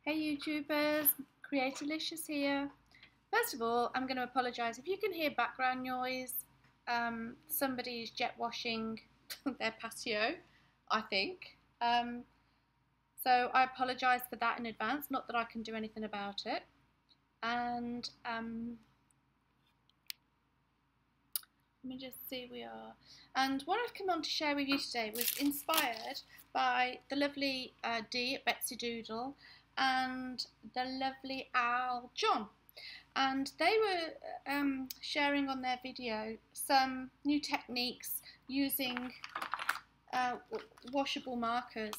Hey YouTubers, create-a-liscious here. First of all, I'm going to apologise if you can hear background noise. Somebody's jet washing their patio, I think. So I apologise for that in advance, not that I can do anything about it. And let me just see we are. And what I've come on to share with you today was inspired by the lovely Dee at Betsy Doodle and the lovely Al John. And they were sharing on their video some new techniques using washable markers.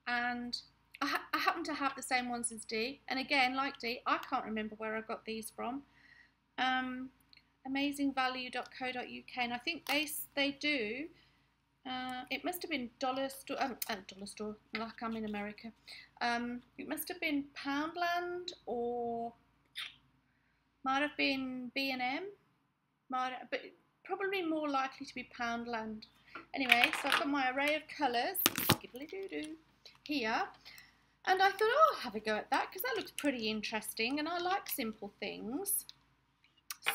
And I happen to have the same ones as Dee. And again, like Dee, I can't remember where I got these from. Amazingvalue.co.uk, and I think they do. It must have been dollar store, like I'm in America. It must have been Poundland, or might have been B&M, but probably more likely to be Poundland. Anyway, so I've got my array of colours, skibbly-doo-doo, here, and I thought, oh, I'll have a go at that because that looks pretty interesting, and I like simple things.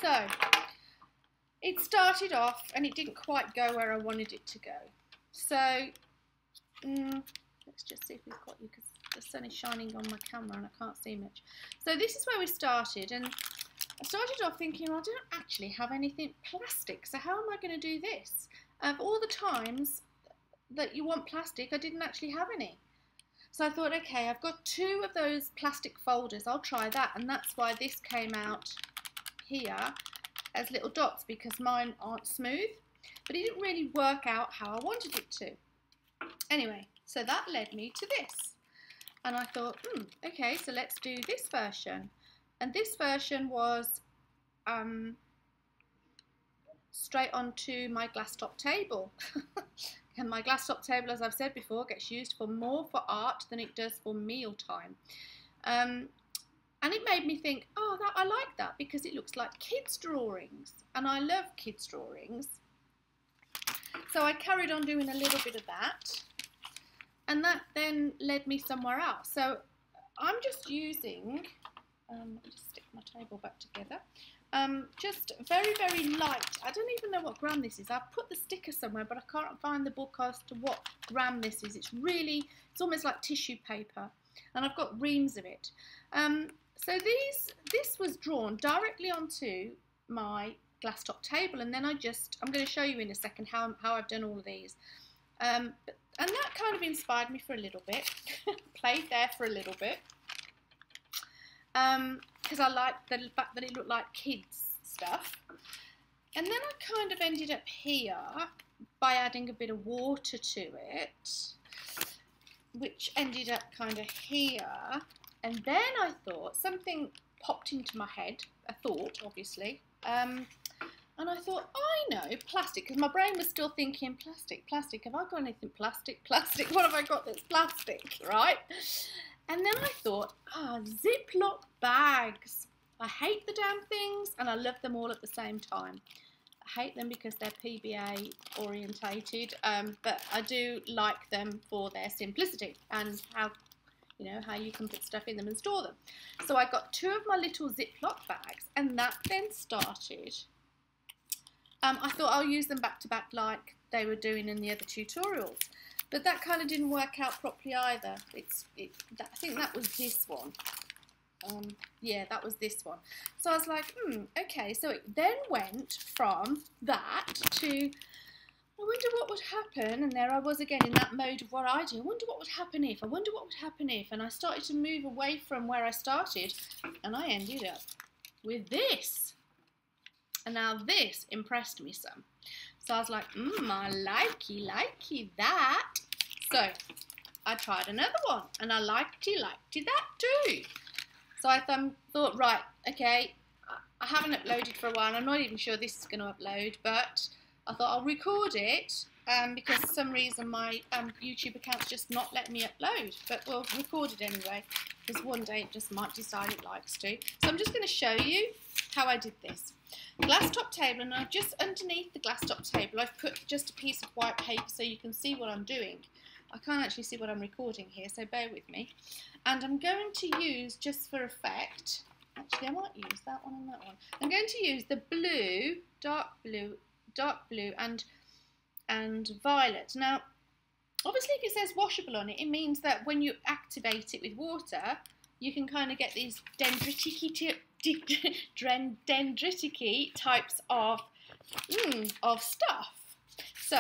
So it started off and it didn't quite go where I wanted it to go. So let's just see if we've got you, because the sun is shining on my camera and I can't see much. So this is where we started, and I started off thinking, well, I don't actually have anything plastic, so how am I going to do this? Of all the times that you want plastic, I didn't actually have any. So I thought, okay, I've got 2 of those plastic folders, I'll try that, and that's why this came out here as little dots, because mine aren't smooth, but it didn't really work out how I wanted it to. Anyway, so that led me to this, and I thought, okay, so let's do this version. And this version was straight onto my glass top table. And my glass top table, as I've said before, gets used for more for art than it does for mealtime. And it made me think, oh, I like that because it looks like kids' drawings. And I love kids' drawings. So I carried on doing a little bit of that. And that then led me somewhere else. So I'm just using, let me just stick my table back together. Just very, very light. I don't even know what gram this is. I've put the sticker somewhere, but I can't find the book as to what gram this is. It's almost like tissue paper. And I've got reams of it. So this was drawn directly onto my glass top table, and then I'm going to show you in a second how I've done all of these. And that kind of inspired me for a little bit, played there for a little bit, because I liked the fact that it looked like kids stuff. And then I kind of ended up here by adding a bit of water to it, which ended up kind of here. And then I thought, something popped into my head, a thought, obviously, and I thought, I know, plastic, because my brain was still thinking, plastic, have I got anything plastic, what have I got that's plastic, right? And then I thought, Ziploc bags. I hate the damn things, and I love them all at the same time. I hate them because they're PBA orientated, but I do like them for their simplicity and how you can put stuff in them and store them. So I got 2 of my little Ziploc bags, and that then started. I thought I'll use them back to back like they were doing in the other tutorials, but that kind of didn't work out properly either. I think that was this one. Yeah, that was this one. So I was like, okay. So it then went from that to, I wonder what would happen, and there I was again in that mode of what I do. I wonder what would happen if, and I started to move away from where I started, and I ended up with this. And now this impressed me some. So I was like, I likey that. So I tried another one, and I likey that too. So I thought, right, okay, I haven't uploaded for a while, and I'm not even sure this is going to upload, but I thought I'll record it because for some reason my YouTube account's just not letting me upload. But we'll record it anyway, because one day it just might decide it likes to. So I'm just going to show you how I did this. Glass top table, and I've just underneath the glass top table I've put just a piece of white paper so you can see what I'm doing. I can't actually see what I'm recording here, so bear with me. And I'm going to use, just for effect, actually I might use that one and that one. I'm going to use the blue, dark blue and violet. Now, obviously if it says washable on it, it means that when you activate it with water, you can kind of get these dendriticy types of stuff. So,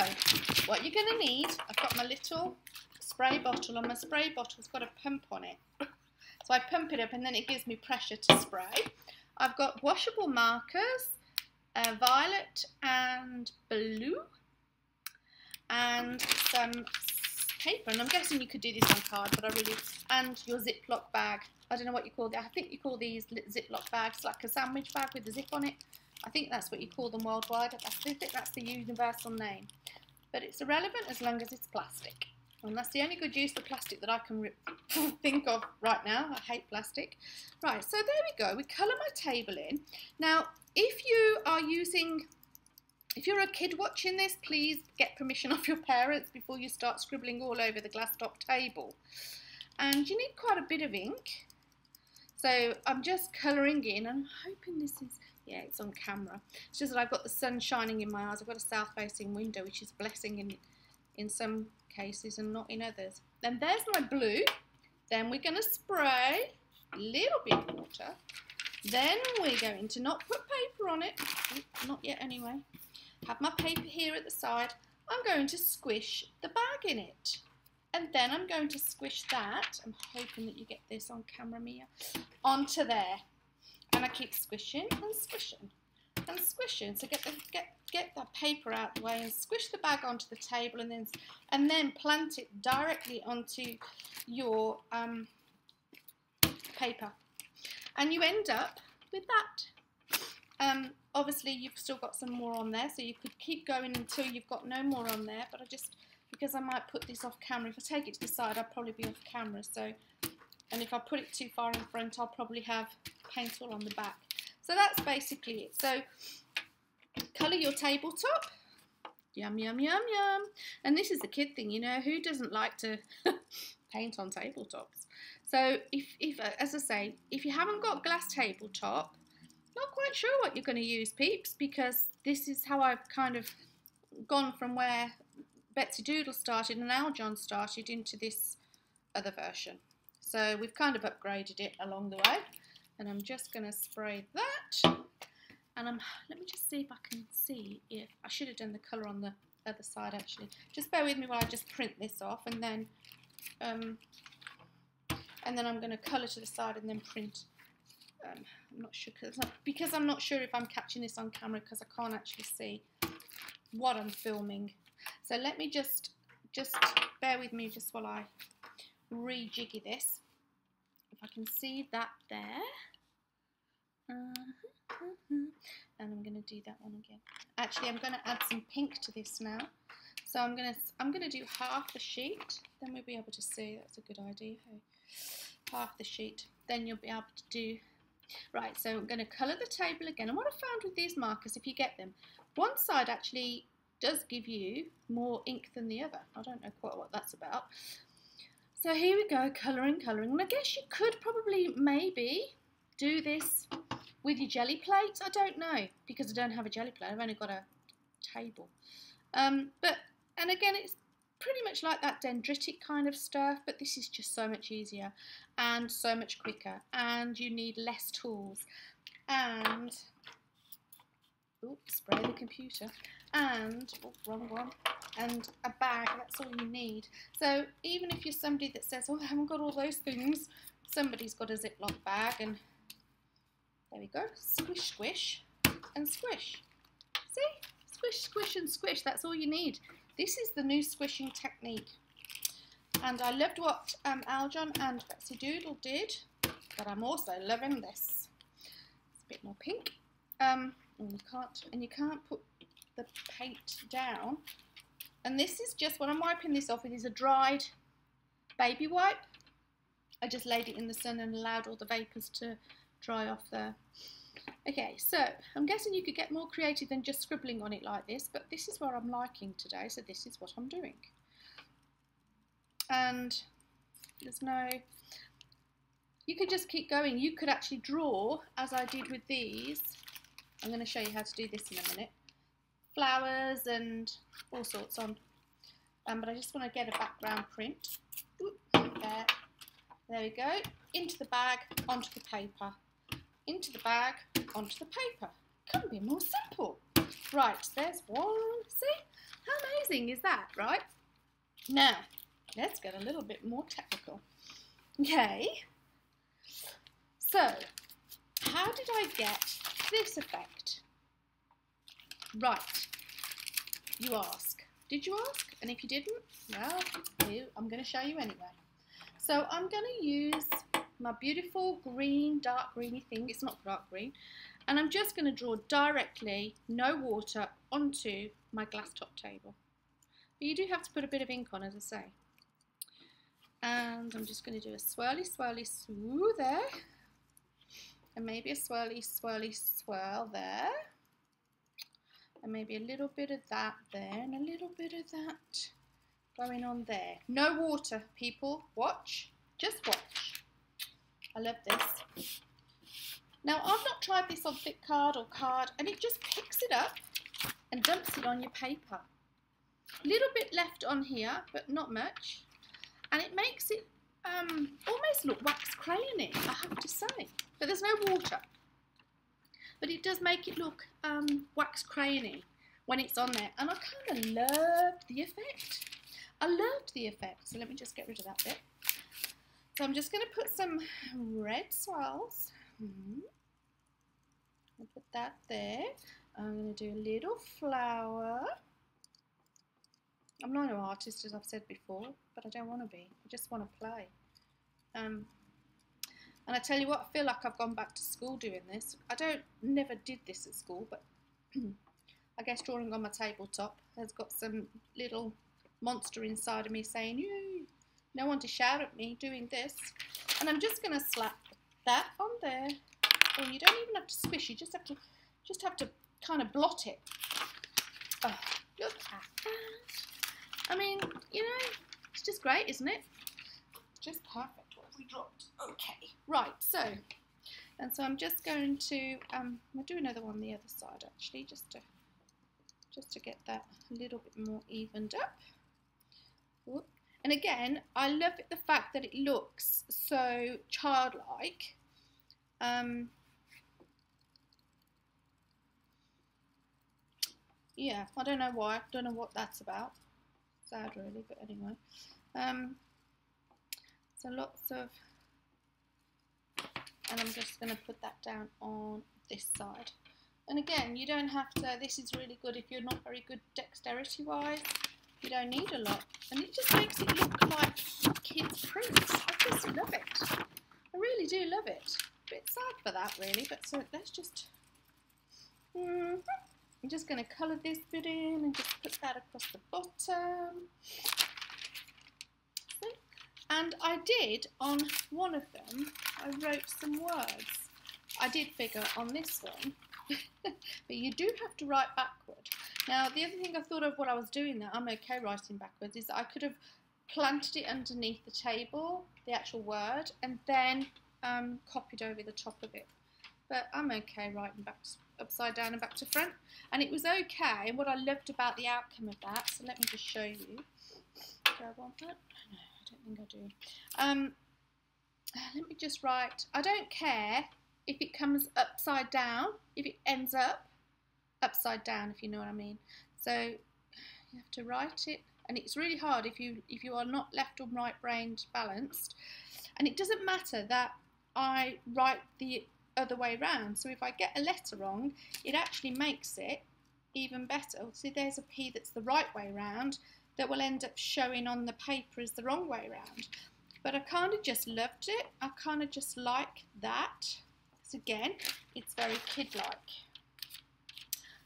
what you're going to need, I've got my little spray bottle, and my spray bottle's got a pump on it. So I pump it up and then it gives me pressure to spray. I've got washable markers, violet and blue, and some paper. And I'm guessing you could do this on card, but and your Ziploc bag. I don't know what you call it. I think you call these Ziploc bags like a sandwich bag with a zip on it. I think that's what you call them worldwide. I think that's the universal name. But it's irrelevant as long as it's plastic. And that's the only good use of plastic that I can think of right now. I hate plastic. Right, so there we go. We colour my table in. Now, if you're a kid watching this, please get permission of your parents before you start scribbling all over the glass top table. And you need quite a bit of ink. So I'm just colouring in. I'm hoping this is, yeah, it's on camera. It's just that I've got the sun shining in my eyes. I've got a south-facing window, which is a blessing in some cases and not in others. Then there's my blue. Then we're going to spray a little bit of water. Then we're going to not put paper on it. Not yet anyway. Have my paper here at the side. I'm going to squish the bag in it. And then I'm going to squish that. I'm hoping that you get this on camera, Mia. Onto there. And I keep squishing and squishing and squishing. So get that paper out the way and squish the bag onto the table, and then plant it directly onto your paper. And you end up with that. Obviously you've still got some more on there, so you could keep going until you've got no more on there, but because I might put this off camera, if I take it to the side, I'll probably be off camera, and if I put it too far in front, I'll probably have paint all on the back. So that's basically it. So colour your tabletop. Yum, yum, yum, yum. And this is a kid thing, you know, who doesn't like to paint on tabletops? So if as I say, if you haven't got glass tabletop, not quite sure what you're going to use, peeps, because this is how I've kind of gone from where Betsy Doodle started and Al John started into this other version. So we've kind of upgraded it along the way. And I'm just going to spray that. And let me just see if I can see if I should have done the colour on the other side actually. Just bear with me while I just print this off, and then I'm going to colour to the side and then print. I'm not sure because I'm not sure if I'm catching this on camera because I can't actually see what I'm filming. So let me just bear with me just while I rejiggy this. If I can see that there. And I'm going to do that one again. Actually, I'm going to add some pink to this now. So I'm going to do half the sheet. Then we'll be able to see. That's a good idea. Half the sheet. Then you'll be able to do. Right. So I'm going to colour the table again. And what I found with these markers, if you get them, one side actually does give you more ink than the other. I don't know quite what that's about. So here we go, colouring. And I guess you could probably maybe do this with your jelly plate. I don't know, because I don't have a jelly plate. I've only got a table. And again, it's pretty much like that dendritic kind of stuff, but this is just so much easier and so much quicker. And you need less tools. And, oops, spray the computer. And, oh, wrong one. And a bag, that's all you need. So even if you're somebody that says, oh, I haven't got all those things, somebody's got a Ziploc bag, and there we go, squish, squish, and squish. See? Squish, squish, and squish, that's all you need. This is the new squishing technique. And I loved what Aljon and Betsy Doodle did, but I'm also loving this. It's a bit more pink. And you can't put the paint down. And this is just, what I'm wiping this off with is a dried baby wipe. I just laid it in the sun and allowed all the vapours to dry off there. Okay, so I'm guessing you could get more creative than just scribbling on it like this, but this is what I'm liking today, so this is what I'm doing. And there's no, you could just keep going. You could actually draw, as I did with these. I'm going to show you how to do this in a minute. Flowers and all sorts on. But I just want to get a background print. Oop, there we go. Into the bag, onto the paper. Into the bag, onto the paper. Couldn't be more simple. Right, there's one. See? How amazing is that, right? Now, let's get a little bit more technical. Okay. So, how did I get this effect? Right. You ask. Did you ask? And if you didn't, well, I'm going to show you anyway. So I'm going to use my beautiful green, dark greeny thing. It's not dark green. And I'm just going to draw directly, no water, onto my glass top table. But you do have to put a bit of ink on, as I say. And I'm just going to do a swirly, swirly, swoo there. And maybe a swirly, swirly, swirl there. And maybe a little bit of that there, and a little bit of that going on there. No water, people. Watch. Just watch. I love this. Now, I've not tried this on thick card or card, and it just picks it up and dumps it on your paper. A little bit left on here, but not much. And it makes it almost look wax crayony, I have to say. But there's no water. But it does make it look wax crayony when it's on there. And I kind of loved the effect. I loved the effect. So let me just get rid of that bit. So I'm just going to put some red swirls. I'll put that there. I'm going to do a little flower. I'm not an artist, as I've said before, but I don't want to be. I just want to play. And I tell you what, I feel like I've gone back to school doing this. Never did this at school, but I guess drawing on my tabletop has got some little monster inside of me saying, "Yay, no one to shout at me doing this." And I'm just going to slap that on there. Oh, you don't even have to squish, you just have to kind of blot it. Oh, look at that. I mean, you know, it's just great, isn't it? Just perfect. We dropped. Okay, right, so I'm just going to I'll do another one on the other side actually, just to get that a little bit more evened up. Whoop. And again, I love the fact that it looks so childlike. Yeah, I don't know why, don't know what that's about. Sad really, but anyway. So lots of, and I'm just going to put that down on this side. And again, you don't have to, this is really good if you're not very good dexterity wise. You don't need a lot. And it just makes it look like kids' prints. I just love it. I really do love it. A bit sad for that really, but so let's just, I'm just going to colour this bit in and just put that across the bottom. And I did, on one of them, I wrote some words. I did figure on this one, but you do have to write backward. Now, the other thing I thought of while I was doing that, I'm okay writing backwards, is that I could have planted it underneath the table, the actual word, and then copied over the top of it. But I'm okay writing back upside down and back to front. And it was okay, and what I loved about the outcome of that, so let me just show you. Do I want that? No. I don't think I do. Let me just write, I don't care if it comes upside down, if it ends up upside down, if you know what I mean. So you have to write it, and it's really hard if you are not left or right brained balanced. And it doesn't matter that I write the other way round. So if I get a letter wrong, it actually makes it even better. See, there's a P that's the right way round, that will end up showing on the paper as the wrong way around. But I kind of just loved it. I kind of just like that. So again, it's very kid-like.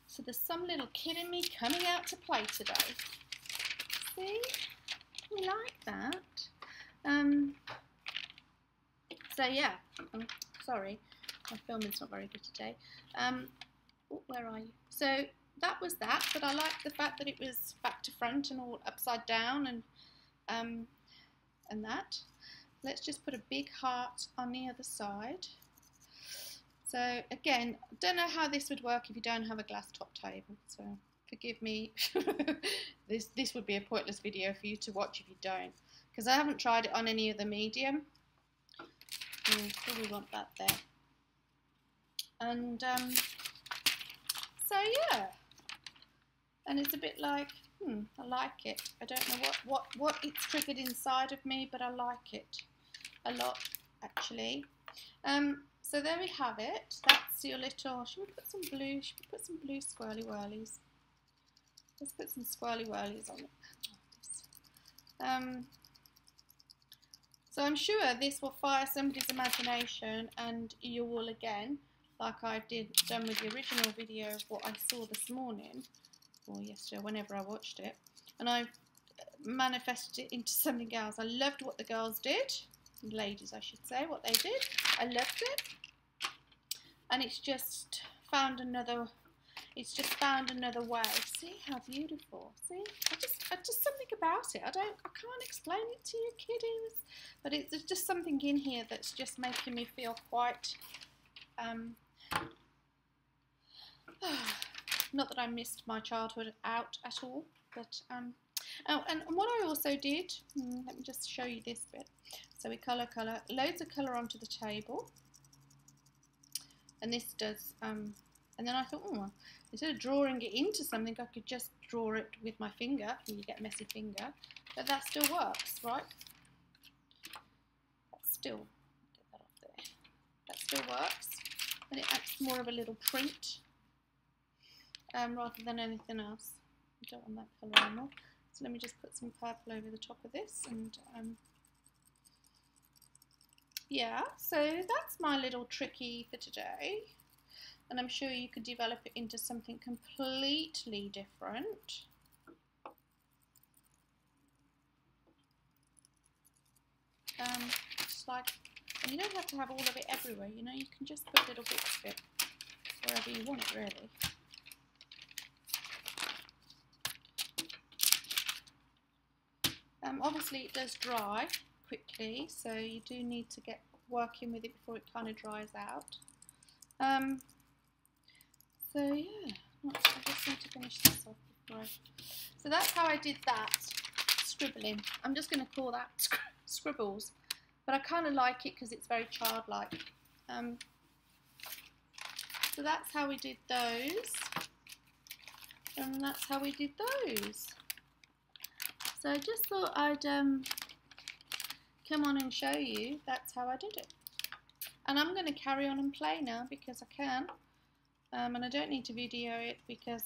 So there's some little kid in me coming out to play today. See? We like that. So yeah, sorry, my filming's not very good today. Oh, where are you? So that was that, but I liked the fact that it was back to front and all upside down and that. let's just put a big heart on the other side. So again, don't know how this would work if you don't have a glass top table, so forgive me. This would be a pointless video for you to watch if you don't, because I haven't tried it on any other medium. So we want that there. And so yeah, and it's a bit like, I like it. I don't know what it's triggered inside of me, but I like it a lot, actually. So there we have it. That's your little. Should we put some blue? Should we put some blue swirly whirlies? Let's put some swirly whirlies on it. So I'm sure this will fire somebody's imagination, and you will, again, like I done with the original video of what I saw this morning, or yesterday, whenever I watched it, and I manifested it into something else. I loved what the girls did, ladies I should say, what they did. I loved it, and it's just found another way. See how beautiful. See, I just something about it. I can't explain it to you, kiddies, but there's just something in here that's just making me feel quite not that I missed my childhood out at all, but oh, and what I also did, let me just show you this bit. So we colour, loads of colour onto the table, and this does, and then I thought, oh, instead of drawing it into something, I could just draw it with my finger, and you get a messy finger, but that still works, right? Get that off there. That still works, and it acts more of a little print, rather than anything else. I don't want that colour anymore. So let me just put some purple over the top of this, and yeah, so that's my little tricky for today, and I'm sure you could develop it into something completely different. Just like, and you don't have to have all of it everywhere, you know, you can just put little bits of it wherever you want it, really. Obviously it does dry quickly, so you do need to get working with it before it kind of dries out. So yeah, I just need to finish this off before so that's how I did that, scribbling. I'm just going to call that scribbles, but I kind of like it because it's very childlike. So that's how we did those, and that's how we did those. So I just thought I'd come on and show you that's how I did it. And I'm going to carry on and play now because I can. And I don't need to video it because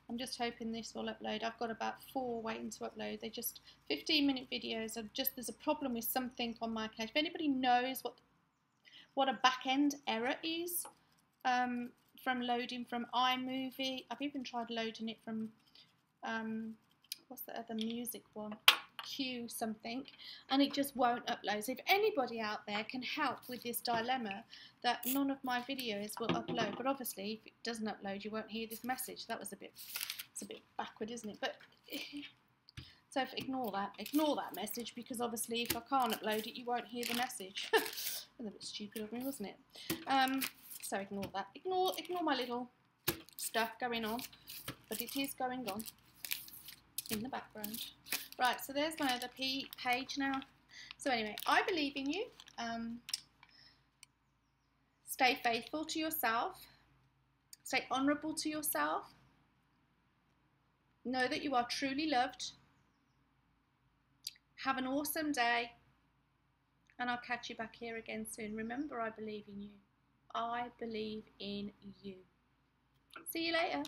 I'm just hoping this will upload. I've got about 4 waiting to upload. They're just 15-minute videos. There's a problem with something on my account. If anybody knows what a back-end error is from loading from iMovie, I've even tried loading it from what's the other music one? Q something, and it just won't upload. So if anybody out there can help with this dilemma that none of my videos will upload, but obviously if it doesn't upload you won't hear this message. That was it's a bit backward, isn't it? But so ignore that message, because obviously if I can't upload it you won't hear the message. That's a bit stupid of me, wasn't it? So ignore that. Ignore my little stuff going on, but it is going on in the background. Right, so there's my other page now. So anyway, I believe in you. Stay faithful to yourself. Stay honourable to yourself. Know that you are truly loved. Have an awesome day. And I'll catch you back here again soon. Remember, I believe in you. I believe in you. See you later.